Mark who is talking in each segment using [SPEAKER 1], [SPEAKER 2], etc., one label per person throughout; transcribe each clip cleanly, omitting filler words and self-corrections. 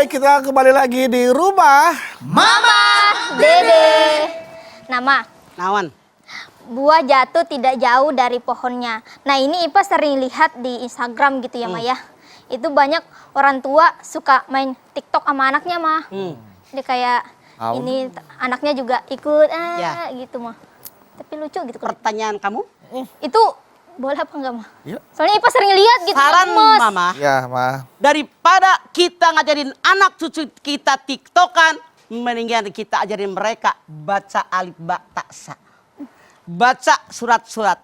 [SPEAKER 1] baik, kita kembali lagi di rumah
[SPEAKER 2] Mama Dede. Nama
[SPEAKER 3] Nawan.
[SPEAKER 2] buah jatuh tidak jauh dari pohonnya. Nah ini Ipa sering lihat di Instagram gitu ya Maya. Itu banyak orang tua suka main TikTok sama anaknya mah. Jadi kayak ini anaknya juga ikut
[SPEAKER 3] Ya.
[SPEAKER 2] gitu mah. Tapi lucu gitu.
[SPEAKER 3] Pertanyaan kamu?
[SPEAKER 2] Itu boleh apa enggak mah?
[SPEAKER 1] Ya.
[SPEAKER 2] Soalnya Ipa sering lihat gitu.
[SPEAKER 3] Saran
[SPEAKER 2] gemes.
[SPEAKER 3] Mama,
[SPEAKER 1] Ya, Ma.
[SPEAKER 3] daripada kita ngajarin anak cucu kita TikTokan, mendingan kita ajarin mereka baca alif ba ta sa. Baca surat-surat.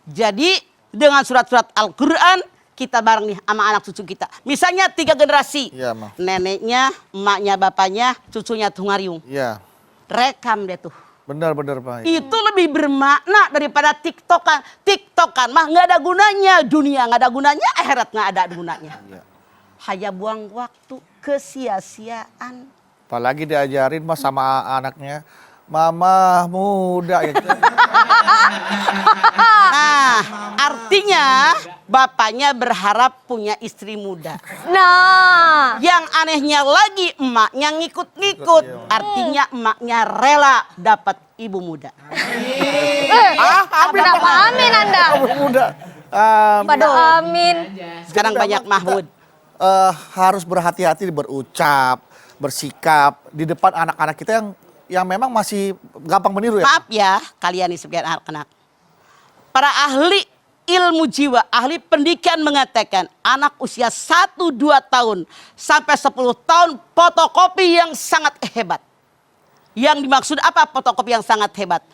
[SPEAKER 3] Jadi dengan surat-surat Al-Quran kita bareng nih sama anak cucu kita. Misalnya 3 generasi.
[SPEAKER 1] Iya, Ma.
[SPEAKER 3] Neneknya, emaknya, bapaknya, cucunya Tungariung.
[SPEAKER 1] Iya.
[SPEAKER 3] Rekam deh tuh.
[SPEAKER 1] Benar-benar, Pak.
[SPEAKER 3] Itu lebih bermakna daripada TikTokan. TikTokan mah nggak ada gunanya. Dunia nggak ada gunanya, akhirat nggak ada gunanya.
[SPEAKER 1] Iya.
[SPEAKER 3] Hanya buang waktu, kesia-siaan.
[SPEAKER 1] Apalagi diajarin Mas sama anaknya, Mama muda gitu.
[SPEAKER 3] Nah, artinya bapaknya berharap punya istri muda.
[SPEAKER 2] Nah,
[SPEAKER 3] Yang anehnya lagi emaknya ngikut-ngikut. Artinya emaknya rela dapat ibu muda.
[SPEAKER 2] kenapa amin Anda?
[SPEAKER 1] Kamu muda.
[SPEAKER 2] Pada amin.
[SPEAKER 3] Sekarang banyak Mahmud.
[SPEAKER 1] Harus berhati-hati berucap, bersikap di depan anak-anak kita yang memang masih gampang meniru ya.
[SPEAKER 3] Maaf ya kalian nih sebagian anak-anak. Para ahli ilmu jiwa, ahli pendidikan mengatakan anak usia 1-2 tahun sampai 10 tahun fotokopi yang sangat hebat. Yang dimaksud apa fotokopi yang sangat hebat?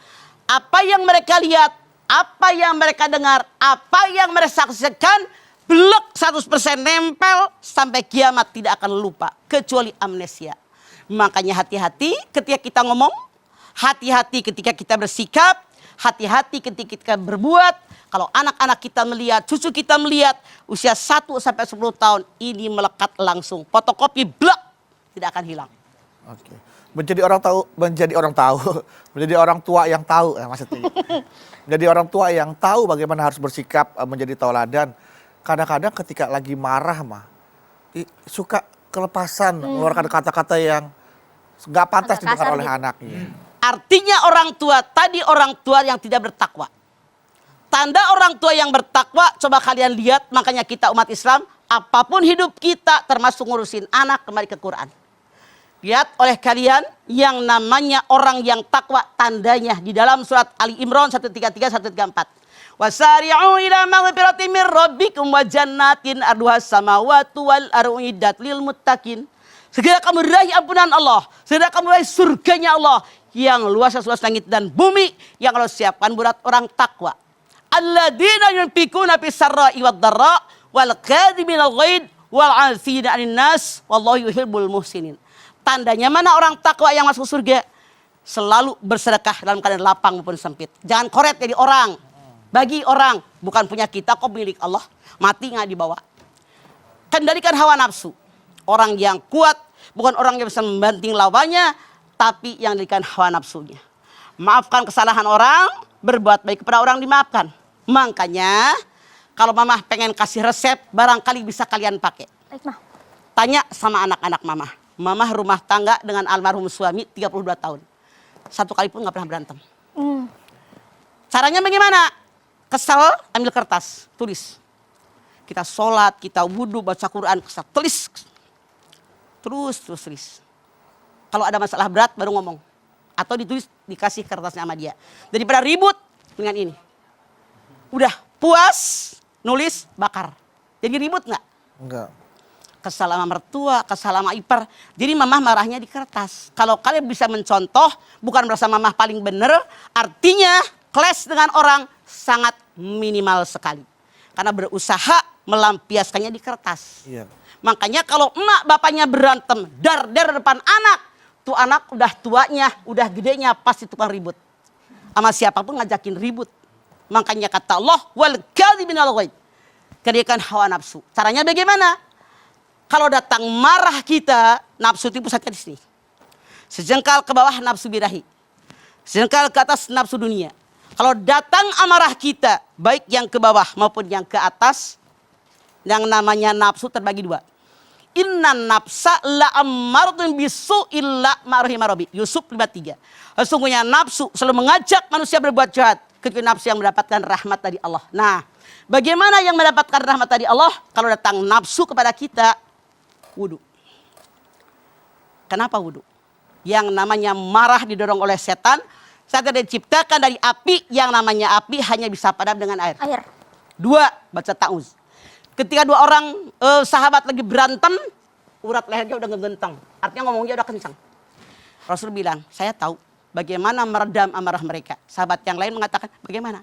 [SPEAKER 3] Apa yang mereka lihat, apa yang mereka dengar, apa yang mereka saksikan, blok 100% nempel sampai kiamat tidak akan lupa kecuali amnesia. Makanya hati-hati ketika kita ngomong, hati-hati ketika kita bersikap, hati-hati ketika kita berbuat. Kalau anak-anak kita melihat, cucu kita melihat, usia 1-10 tahun ini melekat langsung. Fotokopi blok tidak akan hilang.
[SPEAKER 1] Oke. Menjadi orang tahu, menjadi orang tua yang tahu maksudnya. Menjadi orang tua yang tahu bagaimana harus bersikap, menjadi tauladan. Kadang-kadang ketika lagi marah mah suka kelepasan mengeluarkan kata-kata yang nggak pantas
[SPEAKER 2] Agak
[SPEAKER 1] didengar
[SPEAKER 2] kasar
[SPEAKER 1] oleh
[SPEAKER 2] gitu.
[SPEAKER 1] anaknya.
[SPEAKER 3] Artinya orang tua tadi orang tua yang tidak bertakwa. Tanda orang tua yang bertakwa coba kalian lihat, makanya kita umat Islam apapun hidup kita termasuk ngurusin anak kembali ke Quran. Lihat oleh kalian yang namanya orang yang takwa tandanya di dalam surat Ali Imran 133 134. Wasari'u ila maghfiratin min rabbikum wa jannatin arduhas samawati wal ardu iddat lil muttaqin. Segera kamu raih ampunan Allah, segera kamu raih surganya Allah yang luasnya luas langit dan bumi yang Allah siapkan buat orang takwa. Alladzina yunfikuna fis sarra'i wad dharra wal kadhiminal ghaidh wal 'afina 'anil nas wallahu yuhibbul muhsinin. Tandanya mana orang takwa yang masuk surga? Selalu bersedekah dalam keadaan lapang maupun sempit. Jangan koret jadi orang. Bagi orang, bukan punya kita kok milik Allah. Mati nggak dibawa. Kendalikan hawa nafsu. Orang yang kuat, bukan orang yang bisa membanting lawannya, tapi yang diberikan hawa nafsunya. Maafkan kesalahan orang, berbuat baik kepada orang dimaafkan. Makanya, kalau mama pengen kasih resep, barangkali bisa kalian pakai.
[SPEAKER 2] Baik mah.
[SPEAKER 3] Tanya sama anak-anak mama. Mama rumah tangga dengan almarhum suami 32 tahun. Satu kali pun nggak pernah berantem. Caranya bagaimana? Kesal, ambil kertas, tulis. Kita sholat, kita wudhu, baca Quran, kesal, tulis. Terus. Kalau ada masalah berat baru ngomong. Atau ditulis, dikasih kertasnya sama dia. Daripada ribut dengan ini. Udah puas, nulis, bakar. Jadi ribut nggak?
[SPEAKER 1] Enggak.
[SPEAKER 3] Kesal sama mertua, kesal sama ipar. Jadi mamah marahnya di kertas. Kalau kalian bisa mencontoh, bukan merasa mamah paling benar, artinya clash dengan orang sangat minimal sekali. Karena berusaha melampiaskannya di kertas.
[SPEAKER 1] Iya.
[SPEAKER 3] Makanya kalau emak bapaknya berantem, dar depan anak, tuh anak udah tuanya, udah gedenya pasti tukang ribut. Sama siapapun ngajakin ribut. Makanya kata Allah, wal kadhiminal ghaidh. Kendalikan hawa nafsu. Caranya bagaimana? Kalau datang marah kita, nafsu itu pusatnya di sini. Sejengkal ke bawah nafsu birahi. Sejengkal ke atas nafsu dunia. Kalau datang amarah kita, baik yang ke bawah maupun yang ke atas, yang namanya nafsu terbagi dua. inna nafsa la'ammaratun bisu illa ma'rahimah. Yusuf 53. Sesungguhnya nafsu selalu mengajak manusia berbuat jahat kecuali nafsu yang mendapatkan rahmat dari Allah. Nah, bagaimana yang mendapatkan rahmat dari Allah? Kalau datang nafsu kepada kita, wudu. Kenapa wudu? Yang namanya marah didorong oleh setan. Setan diciptakan dari api, yang namanya api hanya bisa padam dengan air.
[SPEAKER 2] Air.
[SPEAKER 3] 2, baca ta'uz. Ketika 2 orang sahabat lagi berantem, urat lehernya udah ngegentang. Artinya ngomongnya udah kencang. Rasul bilang, saya tahu bagaimana meredam amarah mereka. Sahabat yang lain mengatakan, bagaimana?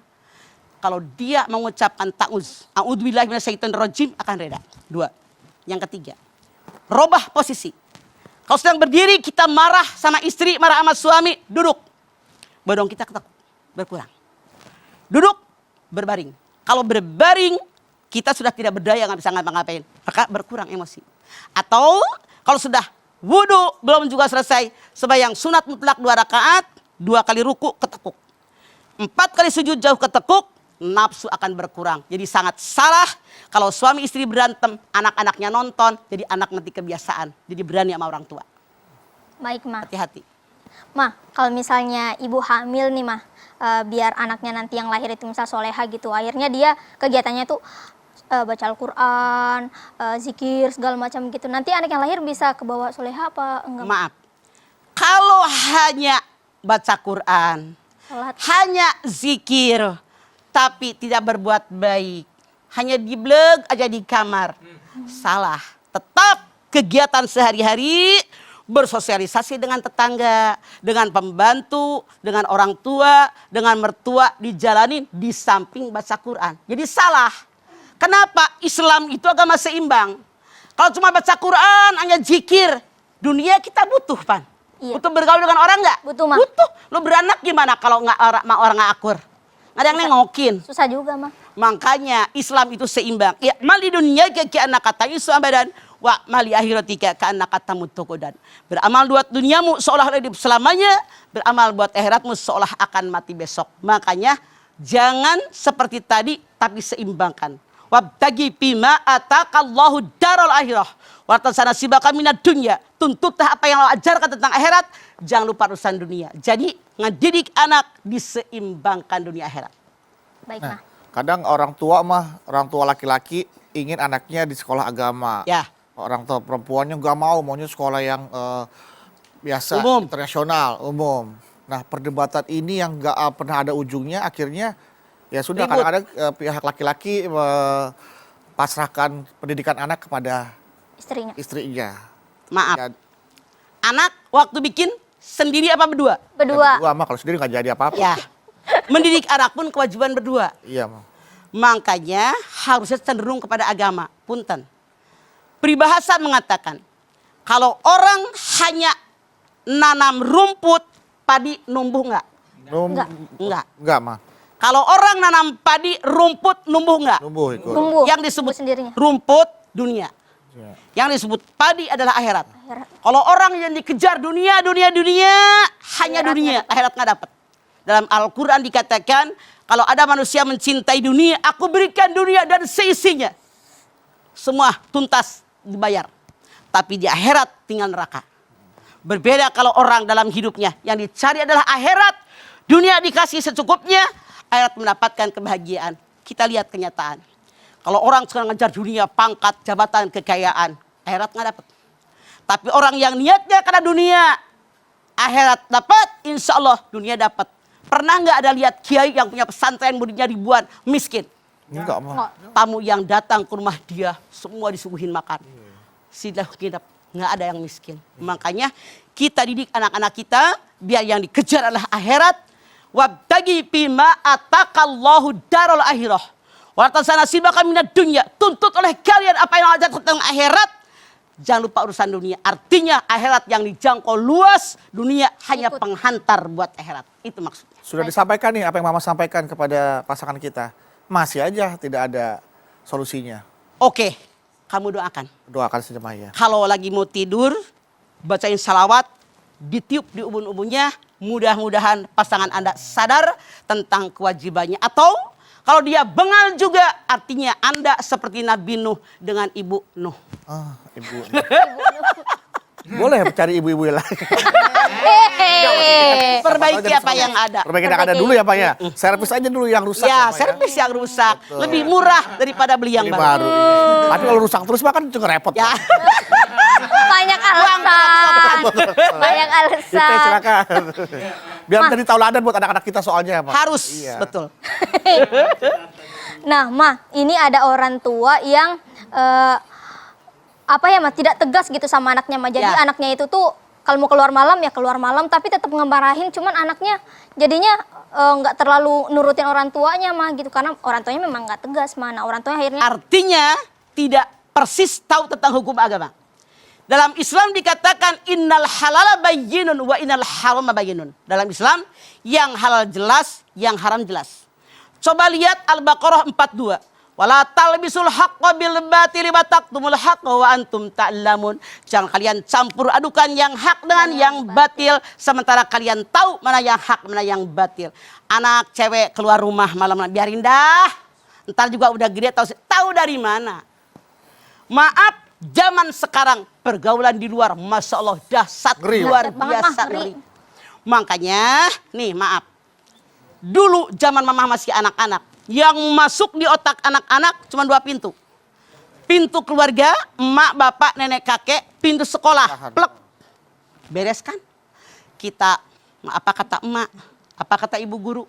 [SPEAKER 3] Kalau dia mengucapkan ta'uz, a'udzubillahi minasyaitonirrajim, akan reda. 2. Yang ketiga, robah posisi. Kalau sedang berdiri, kita marah sama istri, marah sama suami, duduk. Badan kita ketekuk, berkurang. Duduk, berbaring. Kalau berbaring, kita sudah tidak berdaya, nggak bisa ngapa-ngapain. Maka berkurang emosi. Atau kalau sudah wudu, belum juga selesai, sembahyang sunat mutlak 2 rakaat, 2 kali ruku, ketekuk. 4 kali sujud jauh ketekuk, nafsu akan berkurang. Jadi sangat salah kalau suami istri berantem, anak-anaknya nonton, jadi anak nanti kebiasaan. Jadi berani sama orang tua.
[SPEAKER 2] Baik, Ma.
[SPEAKER 3] Hati-hati.
[SPEAKER 2] Ma, kalau misalnya ibu hamil nih, Ma, biar anaknya nanti yang lahir itu misal soleha gitu, akhirnya dia kegiatannya tuh baca Al-Quran, zikir, segala macam gitu. Nanti anak yang lahir bisa kebawa soleha apa enggak?
[SPEAKER 3] Maaf, kalau hanya baca Quran,
[SPEAKER 2] Salat.
[SPEAKER 3] hanya zikir, tapi tidak berbuat baik, hanya dibleg aja di kamar, salah. Tetap kegiatan sehari-hari, bersosialisasi dengan tetangga, dengan pembantu, dengan orang tua, dengan mertua, dijalanin di samping baca Quran. Jadi salah. Kenapa? Islam itu agama seimbang. Kalau cuma baca Quran, hanya zikir, dunia kita butuh, Pan.
[SPEAKER 2] Iya.
[SPEAKER 3] Butuh bergaul dengan orang nggak?
[SPEAKER 2] Butuh, Ma.
[SPEAKER 3] Butuh. Lu beranak gimana kalau nggak orang nggak akur? Nggak ada yang nengokin.
[SPEAKER 2] Susah juga, Ma.
[SPEAKER 3] Makanya Islam itu seimbang. Ya, mali dunia ke anak kata Isu abadan. Wa mali akhiratika ka anak kata mutokodan. Beramal buat duniamu seolah hidup selamanya. Beramal buat akhiratmu seolah akan mati besok. Makanya jangan seperti tadi tapi seimbangkan. Wabtagi bima atakallahu daral akhirah. Wartasana sibaka minad dunya. Tuntutlah apa yang Allah ajarkan tentang akhirat. Jangan lupa urusan dunia. Jadi ngedidik anak diseimbangkan dunia akhirat.
[SPEAKER 2] Baik, Ma.
[SPEAKER 1] Nah, kadang orang tua laki-laki ingin anaknya di sekolah agama.
[SPEAKER 3] Ya.
[SPEAKER 1] Orang tua perempuannya nggak maunya sekolah yang biasa,
[SPEAKER 3] Umum.
[SPEAKER 1] internasional, umum. Nah, perdebatan ini yang nggak pernah ada ujungnya, akhirnya ya sudah,
[SPEAKER 3] Ribut.
[SPEAKER 1] kadang-kadang pihak laki-laki pasrahkan pendidikan anak kepada
[SPEAKER 2] Istrinya.
[SPEAKER 1] istrinya.
[SPEAKER 3] Maaf.
[SPEAKER 1] Ya,
[SPEAKER 3] Anak waktu bikin sendiri apa berdua?
[SPEAKER 2] Berdua.
[SPEAKER 1] berdua mah kalau sendiri nggak jadi apa-apa.
[SPEAKER 3] Ya. Mendidik anak pun kewajiban berdua.
[SPEAKER 1] Iya, Mah.
[SPEAKER 3] Makanya harusnya cenderung kepada agama. Punten. Peribahasa mengatakan, kalau orang hanya nanam rumput, padi numbuh nggak?
[SPEAKER 2] Enggak.
[SPEAKER 3] Enggak.
[SPEAKER 1] Mah.
[SPEAKER 3] Kalau orang nanam padi, rumput numbuh nggak?
[SPEAKER 1] Numbuh ikut.
[SPEAKER 2] Tumbuh.
[SPEAKER 3] Yang disebut
[SPEAKER 2] Tumbuh sendirinya.
[SPEAKER 3] rumput dunia.
[SPEAKER 1] Ya.
[SPEAKER 3] Yang disebut padi adalah akhirat.
[SPEAKER 2] Akhirat.
[SPEAKER 3] Kalau orang yang dikejar dunia, hanya
[SPEAKER 2] Akhirat
[SPEAKER 3] dunia,
[SPEAKER 2] nggak
[SPEAKER 3] akhirat nggak dapat. Dalam Al-Quran dikatakan, kalau ada manusia mencintai dunia, aku berikan dunia dan seisinya. Semua tuntas dibayar. Tapi di akhirat tinggal neraka. Berbeda kalau orang dalam hidupnya, yang dicari adalah akhirat, dunia dikasih secukupnya, akhirat mendapatkan kebahagiaan. Kita lihat kenyataan. Kalau orang sekarang ngejar dunia, pangkat, jabatan, kekayaan, akhirat nggak dapat. Tapi orang yang niatnya karena dunia, akhirat dapat, insya Allah dunia dapat. Pernah nggak ada lihat kiai yang punya pesantren muridnya ribuan, miskin?
[SPEAKER 1] Enggak, Mah.
[SPEAKER 2] Enggak.
[SPEAKER 3] Tamu yang datang ke rumah dia, semua disuguhin makan. Sidah kinap, nggak ada yang miskin. Makanya kita didik anak-anak kita, biar yang dikejar adalah akhirat. Wabtagi bima atakallahu darul akhirah. Wartasana sibaka minad dunya. Tuntut oleh kalian apa yang ada tentang akhirat. Jangan lupa urusan dunia. Artinya akhirat yang dijangkau luas, dunia hanya
[SPEAKER 2] Ikut.
[SPEAKER 3] penghantar buat akhirat. Itu maksudnya.
[SPEAKER 1] Sudah disampaikan nih apa yang Mama sampaikan kepada pasangan kita. Masih aja tidak ada solusinya.
[SPEAKER 3] Oke, kamu doakan.
[SPEAKER 1] Doakan saja, Maya.
[SPEAKER 3] Kalau lagi mau tidur, bacain salawat, ditiup di ubun-ubunnya. Mudah-mudahan pasangan Anda sadar tentang kewajibannya. Atau kalau dia bengal juga, artinya Anda seperti Nabi Nuh dengan Ibu Nuh.
[SPEAKER 1] Ah, ibu. Boleh cari ibu-ibu yang lain.
[SPEAKER 3] Perbaiki apa yang ada.
[SPEAKER 1] Perbaiki yang ada dulu ya Pak ya. Servis aja dulu yang rusak.
[SPEAKER 3] Ya,
[SPEAKER 1] Pak,
[SPEAKER 3] servis yang rusak lebih murah daripada beli yang
[SPEAKER 1] Ini
[SPEAKER 3] baru.
[SPEAKER 1] baru. Tapi kalau rusak terus Pak kan juga repot.
[SPEAKER 3] Ya.
[SPEAKER 1] Pak.
[SPEAKER 2] Banyak alasan. Banyak
[SPEAKER 1] Kita
[SPEAKER 2] alasan.
[SPEAKER 1] silakan. Biar jadi tauladan buat anak-anak kita soalnya Pak.
[SPEAKER 3] Harus,
[SPEAKER 1] Iya.
[SPEAKER 3] betul.
[SPEAKER 2] Nah, Ma, ini ada orang tua yang apa ya, Ma, tidak tegas gitu sama anaknya, Ma. Jadi
[SPEAKER 3] Ya.
[SPEAKER 2] anaknya itu tuh kalau mau keluar malam ya keluar malam, tapi tetap ngemarahin. Cuman anaknya jadinya nggak terlalu nurutin orang tuanya, Ma, gitu. Karena orang tuanya memang nggak tegas, Ma. Nah, orang tuanya akhirnya
[SPEAKER 3] Artinya tidak persis tahu tentang hukum agama. Dalam Islam dikatakan innal halala bayyinun wa innal harama bayyinun. Dalam Islam yang halal jelas, yang haram jelas. Coba lihat Al-Baqarah 42. Wala talbisul haqqa bil batili wa taqtumul haqqa wa antum ta'lamun. Jangan kalian campur adukan yang hak dengan yang batil sementara kalian tahu mana yang hak, mana yang batil. Anak cewek keluar rumah malam-malam biarin dah. Ntar juga udah gede tahu dari mana. Maaf, zaman sekarang pergaulan di luar Masya Allah dahsyat
[SPEAKER 1] Ngeri,
[SPEAKER 3] luar
[SPEAKER 2] Dahsyat banget,
[SPEAKER 3] biasa
[SPEAKER 2] Mah, ngeri.
[SPEAKER 3] ngeri. Makanya nih maaf. Dulu zaman mama masih anak-anak. Yang masuk di otak anak-anak cuma 2 pintu. Pintu keluarga, emak, bapak, nenek, kakek, pintu sekolah. Plek. Beres kan? Kita, apa kata emak, apa kata ibu guru.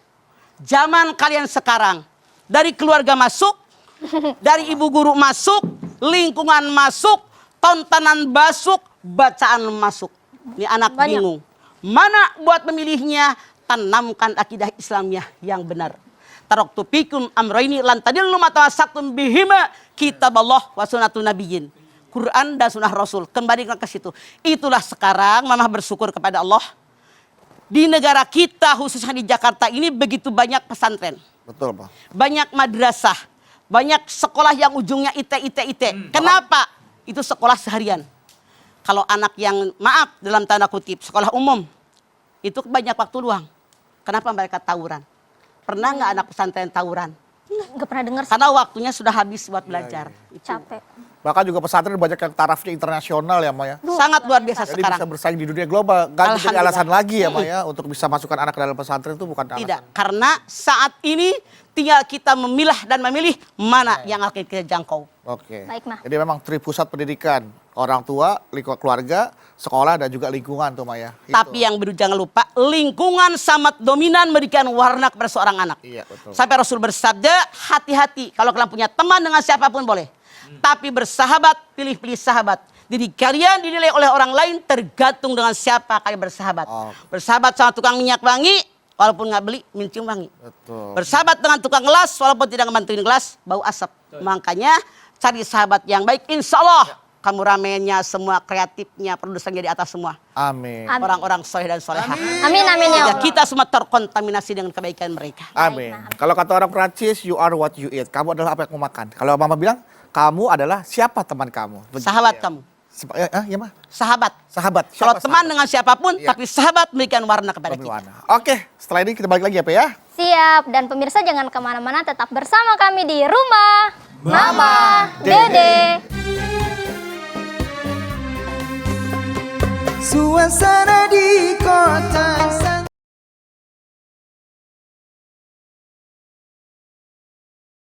[SPEAKER 3] Zaman kalian sekarang, dari keluarga masuk, dari ibu guru masuk, lingkungan masuk, tontonan masuk, bacaan masuk. Ini anak
[SPEAKER 2] Banyak.
[SPEAKER 3] bingung. Mana buat memilihnya? Tanamkan akidah Islamiyah yang benar. Taraktu fikum amrayni lan tadillu ma tamassaktum bihima kitaballah wa sunnatun nabiyyin. Quran dan sunnah Rasul. Kembalikan ke situ. Itulah sekarang mama bersyukur kepada Allah. Di negara kita khususnya di Jakarta ini begitu banyak pesantren.
[SPEAKER 1] Betul Pak.
[SPEAKER 3] Banyak madrasah. Banyak sekolah yang ujungnya IT. Kenapa? Itu sekolah seharian. Kalau anak yang maaf dalam tanda kutip sekolah umum. Itu banyak waktu luang. Kenapa mereka tawuran? Pernah nggak anak pesantren tawuran?
[SPEAKER 2] nggak pernah dengar sih.
[SPEAKER 3] Karena waktunya sudah habis buat belajar. Itu.
[SPEAKER 2] Capek.
[SPEAKER 1] Bahkan juga pesantren banyak yang tarafnya internasional ya Maya.
[SPEAKER 3] Sangat luar biasa
[SPEAKER 1] Jadi
[SPEAKER 3] sekarang.
[SPEAKER 1] bisa bersaing di dunia global. Gak jadi
[SPEAKER 3] Alhamdulillah.
[SPEAKER 1] alasan lagi ya Maya untuk bisa masukkan anak ke dalam pesantren itu bukan alasan.
[SPEAKER 3] Tidak, karena saat ini tinggal kita memilah dan memilih mana yang akan kita jangkau.
[SPEAKER 1] Oke.
[SPEAKER 2] Baik, Ma.
[SPEAKER 1] Jadi memang tripusat pendidikan. Orang tua, lingkungan keluarga, sekolah dan juga lingkungan tuh Maya. Itu.
[SPEAKER 3] Tapi yang jangan lupa lingkungan sangat dominan memberikan warna kepada seorang anak.
[SPEAKER 1] Iya, betul.
[SPEAKER 3] Sampai Rasul bersabda, hati-hati kalau kalian punya teman dengan siapapun boleh. Tapi bersahabat, pilih-pilih sahabat. Jadi kalian dinilai oleh orang lain tergantung dengan siapa kalian bersahabat.
[SPEAKER 1] Oh.
[SPEAKER 3] Bersahabat sama tukang minyak wangi, walaupun nggak beli, mencium wangi.
[SPEAKER 1] Betul.
[SPEAKER 3] Bersahabat dengan tukang gelas, walaupun tidak ngebantuin gelas, bau asap. Makanya cari sahabat yang baik, insya Allah. Kamu ramenya, semua kreatifnya, produsernya di atas semua.
[SPEAKER 1] Amin.
[SPEAKER 2] Amin.
[SPEAKER 3] Orang-orang soleh dan solehah.
[SPEAKER 2] Amin, amin ya
[SPEAKER 3] Ya,
[SPEAKER 2] Allah.
[SPEAKER 3] kita semua terkontaminasi dengan kebaikan mereka.
[SPEAKER 1] Amin. Kalau kata orang Prancis, you are what you eat. Kamu adalah apa yang kamu makan. Kalau Mama bilang, kamu adalah siapa teman kamu. Begitu
[SPEAKER 3] Sahabat
[SPEAKER 1] ya.
[SPEAKER 3] kamu.
[SPEAKER 1] Ya Mah?
[SPEAKER 3] Sahabat.
[SPEAKER 1] Sahabat.
[SPEAKER 3] Kalau
[SPEAKER 1] Siapa
[SPEAKER 3] teman
[SPEAKER 1] sahabat?
[SPEAKER 3] dengan siapapun,
[SPEAKER 1] Iya.
[SPEAKER 3] tapi sahabat memberikan warna kepada kita.
[SPEAKER 1] Berwarna. Oke, setelah ini kita balik lagi ya Pak ya.
[SPEAKER 2] Siap, dan pemirsa jangan kemana-mana, tetap bersama kami di Rumah Mama Dede.
[SPEAKER 4] Suasana di kota